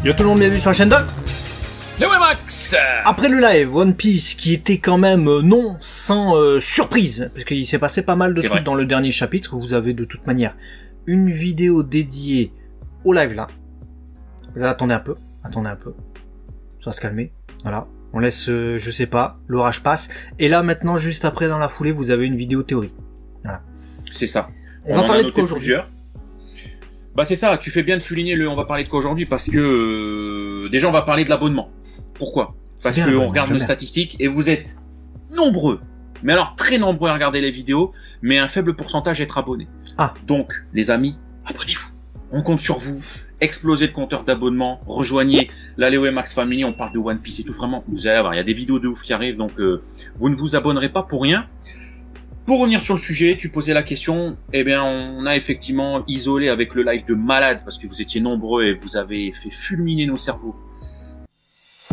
Yo tout le monde, bienvenue sur la chaîne de Max. Après le live One Piece qui était quand même non sans surprise, parce qu'il s'est passé pas mal de trucs dans le dernier chapitre, vous avez de toute manière une vidéo dédiée au live là. Attendez un peu, ça va se calmer, voilà. On laisse, je sais pas, l'orage passe, et là maintenant juste après dans la foulée vous avez une vidéo théorie. Voilà. C'est ça. On va parler de quoi aujourd'hui ? Bah c'est ça, tu fais bien de souligner le on va parler de quoi aujourd'hui parce que déjà on va parler de l'abonnement. Pourquoi ? Parce que on regarde nos statistiques et vous êtes nombreux, mais alors très nombreux à regarder les vidéos, mais un faible pourcentage à être abonnés. Ah. Donc les amis, abonnez-vous. On compte sur vous. Explosez le compteur d'abonnement, rejoignez la Léo et Max Family, on parle de One Piece et tout, vraiment, vous allez voir, il y a des vidéos de ouf qui arrivent, donc vous ne vous abonnerez pas pour rien. Pour revenir sur le sujet, tu posais la question, eh bien on a effectivement isolé avec le live de malade, parce que vous étiez nombreux et vous avez fait fulminer nos cerveaux.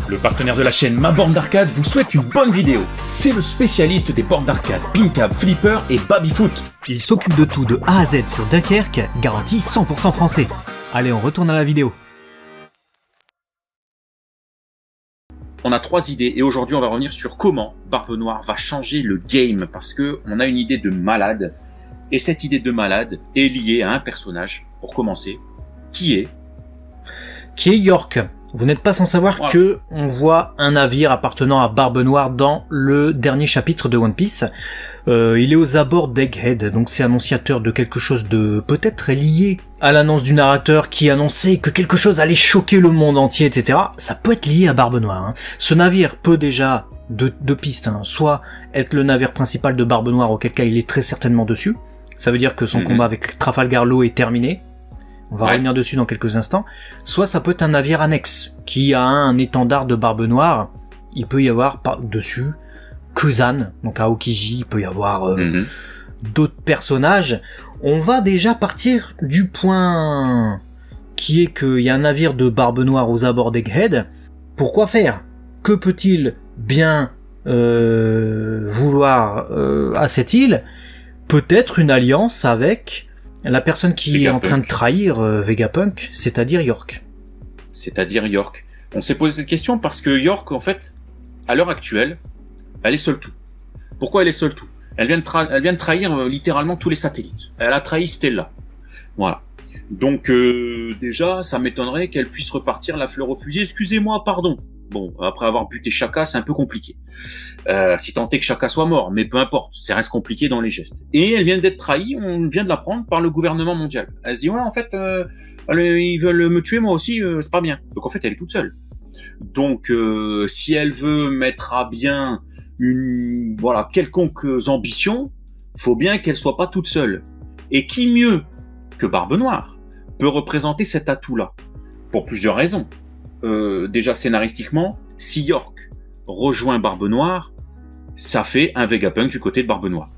Le partenaire de la chaîne Ma Borne d'Arcade vous souhaite une bonne vidéo. C'est le spécialiste des bornes d'arcade, Pincab, Flipper et Babyfoot. Il s'occupe de tout de A à Z sur Dunkerque, garantie 100% français. Allez, on retourne à la vidéo. On a 3 idées et aujourd'hui on va revenir sur comment Barbe Noire va changer le game parce que on a une idée de malade et cette idée de malade est liée à un personnage pour commencer qui est York. Vous n'êtes pas sans savoir que on voit un navire appartenant à Barbe Noire dans le dernier chapitre de One Piece. Il est aux abords d'Egghead, donc c'est annonciateur de quelque chose de peut-être lié à l'annonce du narrateur qui annonçait que quelque chose allait choquer le monde entier, etc. Ça peut être lié à Barbe Noire. Hein. Ce navire peut déjà, deux pistes, hein, soit être le navire principal de Barbe Noire, auquel cas il est très certainement dessus. Ça veut dire que son combat avec Trafalgar Law est terminé. On va revenir dessus dans quelques instants. Soit ça peut être un navire annexe qui a un étendard de Barbe Noire. Il peut y avoir dessus Kuzan, donc Aokiji, il peut y avoir d'autres personnages. On va déjà partir du point qui est qu'il y a un navire de Barbe Noire aux abords d'Egghead. Pourquoi faire ? Que peut-il bien vouloir à cette île ? Peut-être une alliance avec la personne qui est en train de trahir Vegapunk, c'est-à-dire York. On s'est posé cette question parce que York, en fait, à l'heure actuelle, elle est seule tout. Pourquoi elle est seule tout ? Elle vient de trahir littéralement tous les satellites. Elle a trahi Stella. Voilà. Donc déjà, ça m'étonnerait qu'elle puisse repartir la fleur au fusil. Excusez-moi, pardon. Bon, après avoir buté Shaka, c'est un peu compliqué. Si tant est que Shaka soit mort, mais peu importe, ça reste compliqué dans les gestes. Et elle vient d'être trahie, on vient de l'apprendre par le gouvernement mondial. Elle se dit, ouais, en fait, ils veulent me tuer moi aussi, c'est pas bien. Donc en fait, elle est toute seule. Donc si elle veut mettre à bien quelconque ambition, faut bien qu'elle soit pas toute seule. Et qui mieux que Barbe Noire peut représenter cet atout-là ? Pour plusieurs raisons. Déjà scénaristiquement, si York rejoint Barbe Noire, ça fait un Vegapunk du côté de Barbe Noire.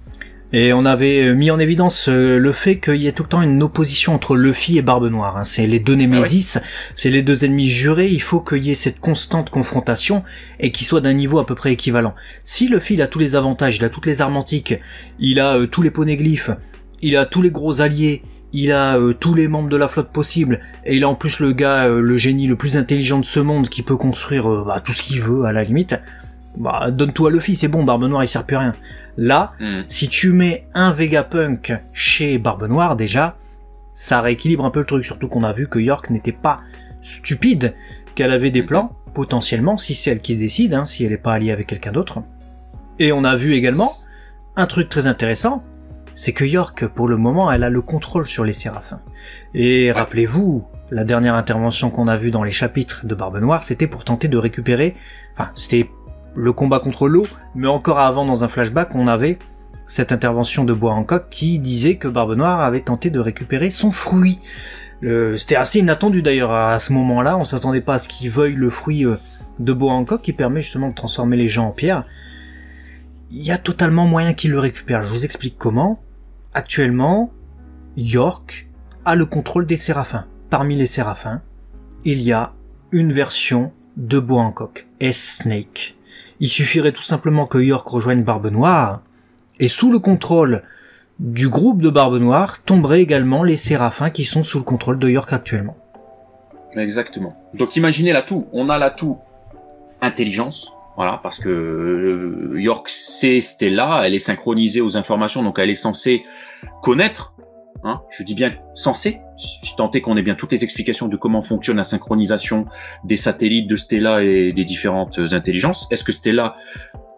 Et on avait mis en évidence le fait qu'il y ait tout le temps une opposition entre Luffy et Barbe Noire. Hein. C'est les deux Némésis, c'est les deux ennemis jurés, il faut qu'il y ait cette constante confrontation et qu'ils soient d'un niveau à peu près équivalent. Si Luffy il a tous les avantages, il a toutes les armes antiques, il a tous les poneglyphes, il a tous les gros alliés, il a tous les membres de la flotte possible, et il a en plus le gars, le génie le plus intelligent de ce monde qui peut construire tout ce qu'il veut à la limite, donne tout à Luffy, c'est bon, Barbe Noire il sert plus à rien. Là, si tu mets un Vegapunk chez Barbe Noire, déjà, ça rééquilibre un peu le truc, surtout qu'on a vu que York n'était pas stupide, qu'elle avait des plans, potentiellement, si c'est elle qui décide, hein, si elle n'est pas alliée avec quelqu'un d'autre. Et on a vu également un truc très intéressant, c'est que York, pour le moment, elle a le contrôle sur les Séraphins. Et rappelez-vous, la dernière intervention qu'on a vue dans les chapitres de Barbe Noire, c'était pour tenter de récupérer... Enfin, c'était le combat contre l'eau, mais encore avant, dans un flashback, on avait cette intervention de Bois Hancock qui disait que Barbe Noire avait tenté de récupérer son fruit. C'était assez inattendu d'ailleurs à ce moment-là, on s'attendait pas à ce qu'il veuille le fruit de Bois Hancock qui permet justement de transformer les gens en pierre. Il y a totalement moyen qu'il le récupère, je vous explique comment. Actuellement, York a le contrôle des Séraphins. Parmi les Séraphins, il y a une version de Bois Hancock, S-Snake. Il suffirait tout simplement que York rejoigne Barbe Noire, et sous le contrôle du groupe de Barbe Noire tomberaient également les Séraphins qui sont sous le contrôle de York actuellement. Exactement. Donc imaginez l'atout. On a l'atout intelligence, voilà, parce que York sait Stella, elle est synchronisée aux informations, donc elle est censée connaître, hein, je dis bien censée, si tant est qu'on ait bien toutes les explications de comment fonctionne la synchronisation des satellites de Stella et des différentes intelligences. Est-ce que Stella,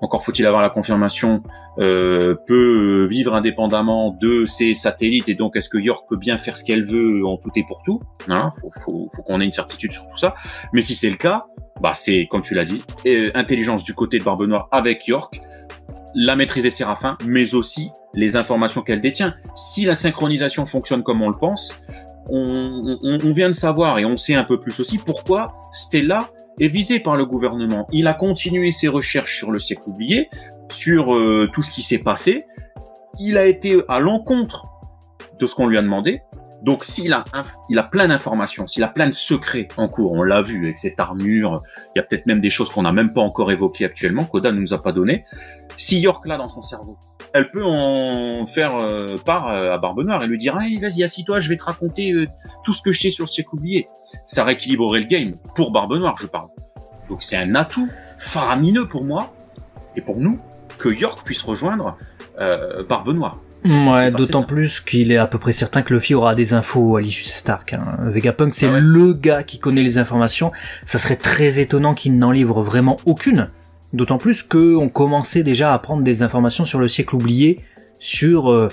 encore faut-il avoir la confirmation, peut vivre indépendamment de ses satellites, et donc est-ce que York peut bien faire ce qu'elle veut en tout et pour tout, hein, faut qu'on ait une certitude sur tout ça. Mais si c'est le cas, bah c'est, comme tu l'as dit, intelligence du côté de Barbe Noire avec York, la maîtrise des Séraphins, mais aussi les informations qu'elle détient. Si la synchronisation fonctionne comme on le pense, on vient de savoir, et on sait un peu plus aussi, pourquoi Stella est visée par le gouvernement. Il a continué ses recherches sur le siècle oublié, sur tout ce qui s'est passé. Il a été à l'encontre de ce qu'on lui a demandé. Donc s'il a, il a plein d'informations, s'il a plein de secrets en cours, on l'a vu avec cette armure, il y a peut-être même des choses qu'on n'a même pas encore évoquées actuellement, qu'Oda ne nous a pas donné. Si York l'a dans son cerveau, elle peut en faire part à Barbe Noire et lui dire hey, « Vas-y, assis-toi, je vais te raconter tout ce que je sais sur le siècle oublié ». Ça rééquilibrerait le game, pour Barbe Noire je parle. Donc c'est un atout faramineux pour moi, et pour nous, que York puisse rejoindre Barbe Noire. Ouais, d'autant plus qu'il est à peu près certain que Luffy aura des infos à l'issue de Stark. Hein. Vegapunk, c'est le gars qui connaît les informations. Ça serait très étonnant qu'il n'en livre vraiment aucune. D'autant plus qu'on commençait déjà à prendre des informations sur le siècle oublié, sur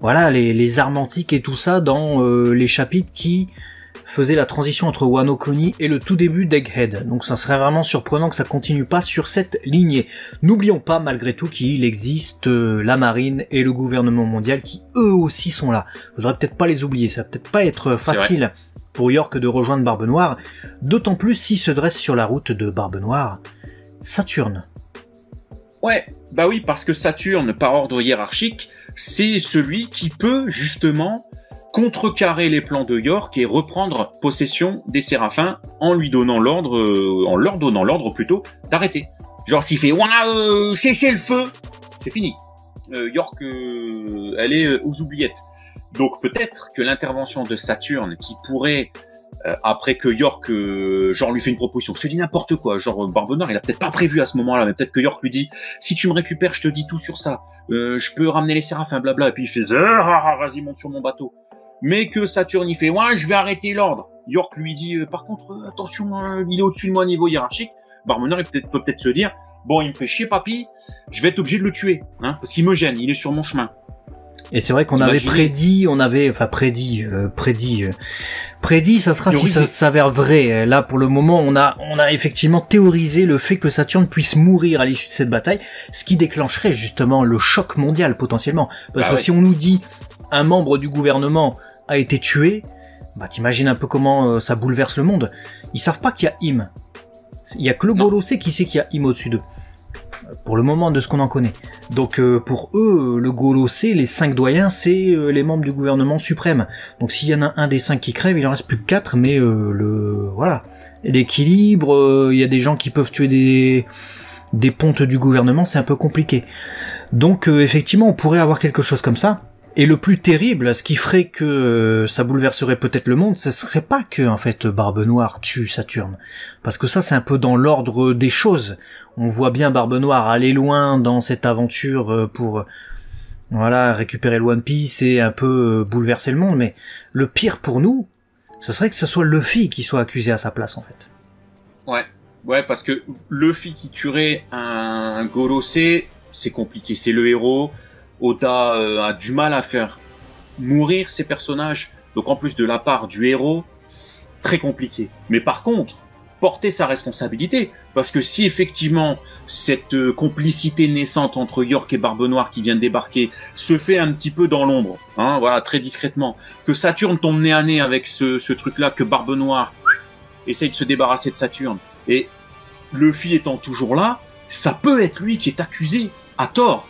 voilà les armes antiques et tout ça dans les chapitres qui faisaient la transition entre Wano Kuni et le tout début d'Egghead. Donc ça serait vraiment surprenant que ça continue pas sur cette lignée. N'oublions pas malgré tout qu'il existe la marine et le gouvernement mondial qui eux aussi sont là. Faudrait peut-être pas les oublier, ça va peut-être pas être facile pour York de rejoindre Barbe Noire, d'autant plus s'il se dresse sur la route de Barbe Noire Saturne. Ouais, bah oui, parce que Saturne, par ordre hiérarchique, c'est celui qui peut justement contrecarrer les plans de York et reprendre possession des Séraphins en lui donnant l'ordre, en leur donnant l'ordre plutôt d'arrêter. Genre s'il fait waouh, cessez le feu, c'est fini. York, elle est aux oubliettes. Donc peut-être que l'intervention de Saturne, qui pourrait après que York genre lui fait une proposition, je te dis n'importe quoi, genre Barbe Noire il a peut-être pas prévu à ce moment-là, mais peut-être que York lui dit si tu me récupères je te dis tout sur ça, je peux ramener les Séraphins, blabla, et puis il fait vas-y monte sur mon bateau. Mais que Saturne il fait ouais je vais arrêter l'ordre. York lui dit par contre attention il est au-dessus de moi au niveau hiérarchique. Barbe Noire il peut peut-être se dire bon il me fait chier papy, je vais être obligé de le tuer hein, parce qu'il me gêne, il est sur mon chemin. Et c'est vrai qu'on avait prédit, ça sera si ça s'avère vrai. Là, pour le moment, on a effectivement théorisé le fait que Saturne puisse mourir à l'issue de cette bataille, ce qui déclencherait justement le choc mondial potentiellement. Parce que si on nous dit un membre du gouvernement a été tué, bah t'imagines un peu comment ça bouleverse le monde. Ils savent pas qu'il y a Im. Il y a que le Golossé qui sait qu'il y a Im au-dessus d'eux. Pour le moment, de ce qu'on en connaît. Donc pour eux, le Golossé, les 5 doyens, c'est les membres du gouvernement suprême. Donc s'il y en a un des 5 qui crève, il en reste plus que 4, mais voilà. L'équilibre, il y a des gens qui peuvent tuer des pontes du gouvernement, c'est un peu compliqué. Donc effectivement, on pourrait avoir quelque chose comme ça. Et le plus terrible, ce qui ferait que ça bouleverserait peut-être le monde, ce serait pas que, en fait, Barbe Noire tue Saturne. Parce que ça, c'est un peu dans l'ordre des choses. On voit bien Barbe Noire aller loin dans cette aventure pour, voilà, récupérer le One Piece et un peu bouleverser le monde. Mais le pire pour nous, ce serait que ce soit Luffy qui soit accusé à sa place, en fait. Ouais, parce que Luffy qui tuerait un Golossé, c'est compliqué. C'est le héros. Oda a du mal à faire mourir ses personnages, donc en plus de la part du héros, très compliqué. Mais par contre, porter sa responsabilité, parce que si effectivement cette complicité naissante entre York et Barbe Noire qui vient de débarquer se fait un petit peu dans l'ombre, hein, voilà, très discrètement, que Saturne tombe nez à nez avec ce truc-là, que Barbe Noire essaye de se débarrasser de Saturne, et Luffy étant toujours là, ça peut être lui qui est accusé, à tort,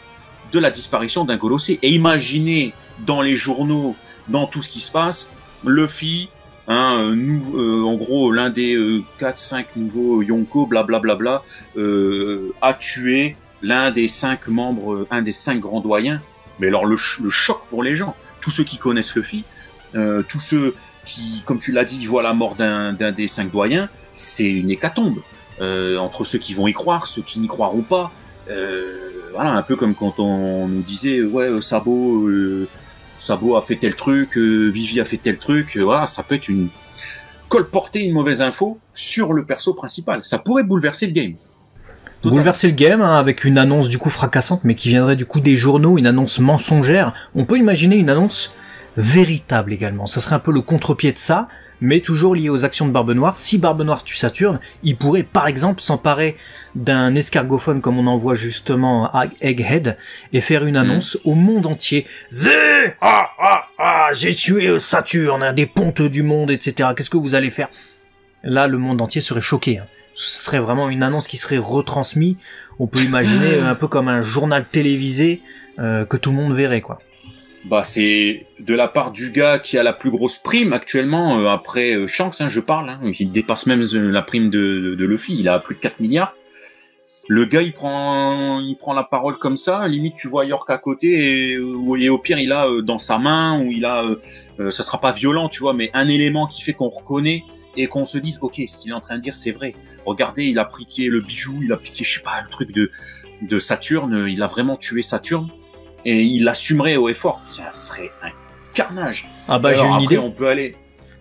de la disparition d'un Golossé. Et imaginez dans les journaux, dans tout ce qui se passe, Luffy, en gros l'un des 4-5 nouveaux Yonko, blablabla, a tué l'un des 5 membres, un des 5 grands doyens. Mais alors le choc pour les gens, tous ceux qui connaissent Luffy, tous ceux qui, comme tu l'as dit, voit la mort d'un des 5 doyens, c'est une hécatombe. Entre ceux qui vont y croire, ceux qui n'y croiront pas. Voilà, un peu comme quand on nous disait, ouais, Sabo a fait tel truc, Vivi a fait tel truc. Voilà, ça peut être colporter une mauvaise info sur le perso principal. Ça pourrait bouleverser le game. Bouleverser le game, hein, avec une annonce du coup fracassante, mais qui viendrait du coup des journaux, une annonce mensongère. On peut imaginer une annonce véritable également. Ça serait un peu le contre-pied de ça, mais toujours lié aux actions de Barbe Noire. Si Barbe Noire tue Saturne, il pourrait par exemple s'emparer d'un escargophone comme on en voit justement à Egghead et faire une annonce au monde entier. J'ai tué Saturne, des pontes du monde, etc. Qu'est-ce que vous allez faire? Là, le monde entier serait choqué. Hein. Ce serait vraiment une annonce qui serait retransmise. On peut imaginer un peu comme un journal télévisé que tout le monde verrait, quoi. Bah, c'est de la part du gars qui a la plus grosse prime actuellement, après Shanks, hein, je parle, hein, il dépasse même la prime de Luffy, il a plus de 4 milliards. Le gars, il prend la parole comme ça, limite tu vois York à côté, et au pire il a dans sa main, ou il a, ça sera pas violent, tu vois, mais un élément qui fait qu'on reconnaît, et qu'on se dise, ok, ce qu'il est en train de dire, c'est vrai. Regardez, il a piqué le bijou, il a piqué, je sais pas, le truc de Saturne, il a vraiment tué Saturne. Et il l'assumerait haut et fort. Ça serait un carnage. Ah bah, j'ai une idée. On peut aller.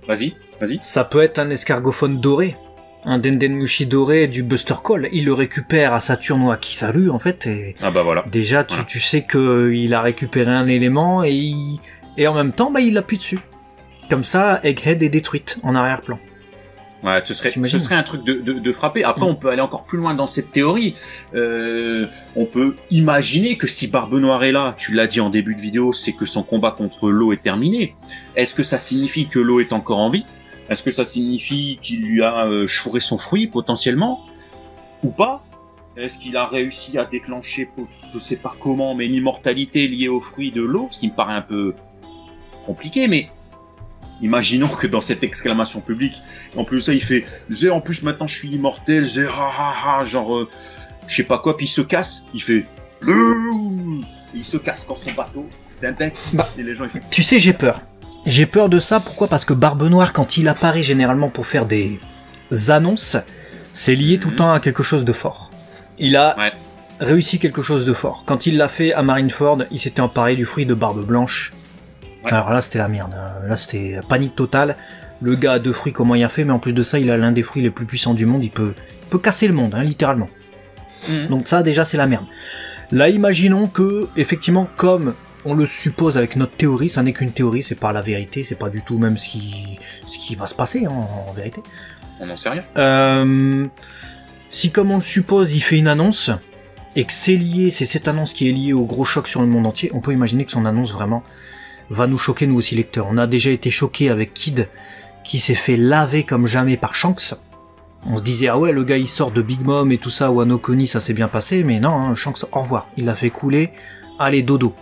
Vas-y. Ça peut être un escargophone doré. Un Dendenmushi doré du Buster Call. Il le récupère à Saturne ou à Kisaru, en fait. Et ah bah voilà. Déjà, tu sais qu'il a récupéré un élément et en même temps, bah, il appuie dessus. Comme ça, Egghead est détruite en arrière-plan. Ouais, ce serait un truc de frapper. Après, on peut aller encore plus loin dans cette théorie. On peut imaginer que si Barbe Noire est là, tu l'as dit en début de vidéo, c'est que son combat contre Law est terminé. Est-ce que ça signifie que Law est encore en vie? Est-ce que ça signifie qu'il lui a chouré son fruit, potentiellement? Ou pas? Est-ce qu'il a réussi à déclencher, je sais pas comment, mais l'immortalité liée au fruit de Law? Ce qui me paraît un peu compliqué, mais... Imaginons que dans cette exclamation publique, en plus de ça, il fait « Zé, en plus maintenant je suis immortel, Zé, genre, je sais pas quoi », puis il se casse, il fait « il se casse dans son bateau, et les gens ils font... Tu sais, j'ai peur. J'ai peur de ça, pourquoi? Parce que Barbe Noire, quand il apparaît généralement pour faire des annonces, c'est lié tout le temps à quelque chose de fort. Il a réussi quelque chose de fort. Quand il l'a fait à Marineford, il s'était emparé du fruit de Barbe Blanche. Ouais. Alors là, c'était la merde. Là, c'était panique totale. Le gars a 2 fruits, comment il a fait? Mais en plus de ça, il a l'un des fruits les plus puissants du monde. Il peut casser le monde, hein, littéralement. Donc ça, déjà, c'est la merde. Là, imaginons que, effectivement, comme on le suppose avec notre théorie, ça n'est qu'une théorie, c'est pas la vérité, c'est pas du tout même ce qui va se passer, hein, en vérité. On n'en sait rien. Si, comme on le suppose, il fait une annonce, et que c'est cette annonce qui est liée au gros choc sur le monde entier, on peut imaginer que son annonce, vraiment... va nous choquer nous aussi lecteurs. On a déjà été choqués avec Kid qui s'est fait laver comme jamais par Shanks. On se disait ah ouais le gars il sort de Big Mom et tout ça, Wano Kuni ça s'est bien passé, mais non, hein, Shanks au revoir, il l'a fait couler, allez dodo.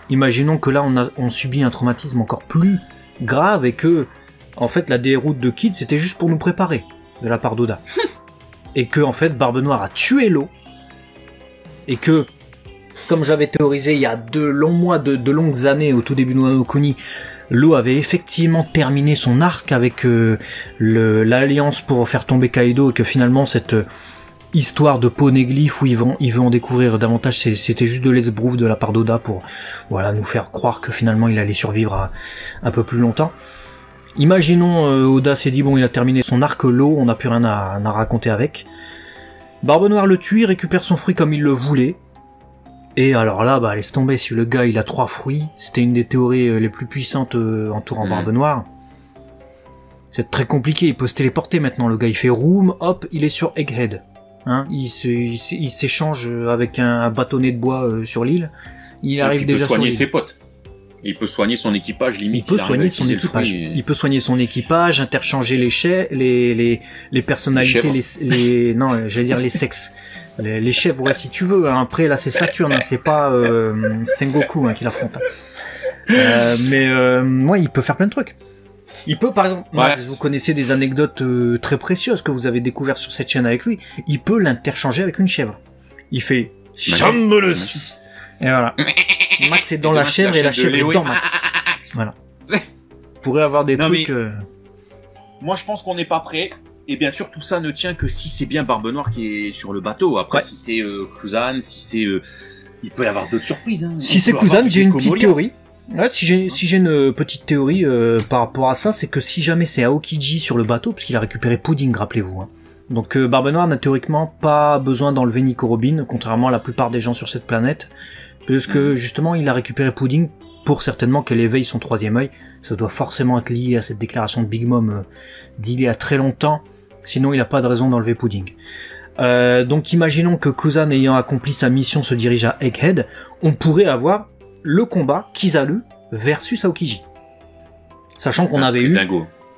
Imaginons que là on subit un traumatisme encore plus grave et que en fait la déroute de Kid c'était juste pour nous préparer de la part d'Oda. Et que en fait Barbe Noire a tué Law et que comme j'avais théorisé il y a de longs mois, de longues années, au tout début de Wano Kuni, Law avait effectivement terminé son arc avec l'alliance pour faire tomber Kaido, et que finalement cette histoire de poneglyphe où il veut en découvrir davantage, c'était juste de l'esbrouf de la part d'Oda pour voilà, nous faire croire que finalement il allait survivre un peu plus longtemps. Imaginons Oda s'est dit bon il a terminé son arc Law, on n'a plus rien à raconter avec. Barbe Noire le tue, il récupère son fruit comme il le voulait. Et alors là, bah laisse tomber, si le gars il a 3 fruits, c'était une des théories les plus puissantes entourant Barbe Noire. C'est très compliqué, il peut se téléporter maintenant, le gars il fait room, hop, il est sur Egghead. Hein, il s'échange avec un bâtonnet de bois sur l'île, il arrive déjà sur l'île. Il peut soigner ses potes. Il peut soigner son équipage, limite. Il peut soigner son équipage. Il peut soigner son équipage, interchanger les personnalités, non, j'allais dire les sexes. Les chefs, ouais, si tu veux. Hein. Après, là, c'est Saturne, hein, c'est pas Sengoku hein, qui l'affronte. Ouais, il peut faire plein de trucs. Il peut, par exemple, Max, vous connaissez des anecdotes très précieuses que vous avez découvertes sur cette chaîne avec lui. Il peut l'interchanger avec une chèvre. Il fait Chambolus. Et voilà. Max est dans la chèvre et la chèvre est dans Max. Voilà. pourrait avoir des trucs... Moi, je pense qu'on n'est pas prêt. Et bien sûr, tout ça ne tient que si c'est bien Barbe Noire qui est sur le bateau. Après, si c'est Kuzan, si c'est... il peut y avoir d'autres surprises. Hein. Si c'est Kuzan, j'ai une petite théorie. Ouais, si j'ai une petite théorie par rapport à ça, c'est que si jamais c'est Aokiji sur le bateau, parce qu'il a récupéré Pudding, rappelez-vous. Hein. Donc Barbe Noire n'a théoriquement pas besoin d'enlever Nico Robin, contrairement à la plupart des gens sur cette planète, puisque justement il a récupéré Pudding pour certainement qu'elle éveille son troisième œil. Ça doit forcément être lié à cette déclaration de Big Mom d'il y a très longtemps, sinon il n'a pas de raison d'enlever Pudding. Donc imaginons que Kuzan ayant accompli sa mission se dirige à Egghead, on pourrait avoir le combat Kizaru versus Aokiji. Sachant qu'on avait eu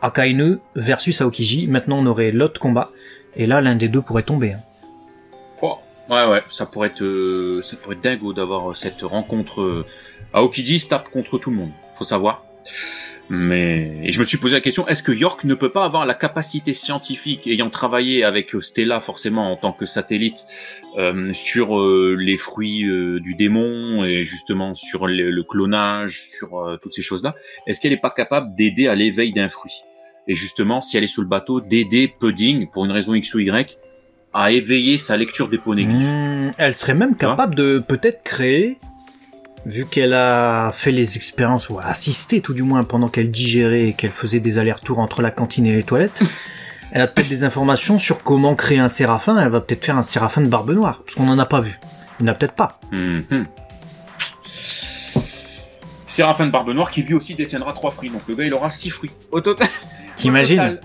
Akainu versus Aokiji, maintenant on aurait l'autre combat, et là l'un des deux pourrait tomber. Hein. Oh, ouais, ça pourrait être dingo d'avoir cette rencontre. Aokiji se tape contre tout le monde, faut savoir. Et je me suis posé la question, est-ce que York ne peut pas avoir la capacité scientifique, ayant travaillé avec Stella forcément en tant que satellite, sur les fruits du démon, et justement sur le clonage, sur toutes ces choses-là, est-ce qu'elle n'est pas capable d'aider à l'éveil d'un fruit? Et justement, si elle est sur le bateau, d'aider Pudding, pour une raison X ou Y, à éveiller sa lecture des poneglyphes. Elle serait même capable de peut-être créer... Vu qu'elle a fait les expériences, ou a assisté tout du moins pendant qu'elle digérait et qu'elle faisait des allers-retours entre la cantine et les toilettes, elle a peut-être des informations sur comment créer un séraphin. Elle va peut-être faire un séraphin de Barbe Noire, parce qu'on n'en a pas vu. Il n'a peut-être pas. Séraphin de Barbe Noire qui lui aussi détiendra 3 fruits, donc le gars il aura 6 fruits. Au total. T'imagines ?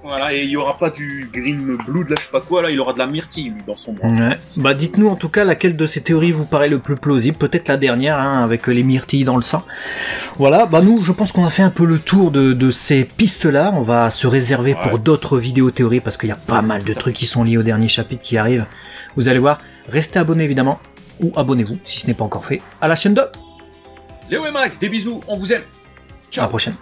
Voilà, et il y aura pas du green blue de là je sais pas quoi, là il aura de la myrtille lui dans son bras. Ouais. Bah dites-nous en tout cas laquelle de ces théories vous paraît le plus plausible, peut-être la dernière hein, avec les myrtilles dans le sang. Voilà, bah nous je pense qu'on a fait un peu le tour de ces pistes là, on va se réserver pour d'autres vidéos théories parce qu'il y a pas mal de trucs qui sont liés au dernier chapitre qui arrive. Vous allez voir, restez abonnés évidemment, ou abonnez-vous si ce n'est pas encore fait, à la chaîne de Léo et Max, des bisous, on vous aime. Ciao. À la prochaine.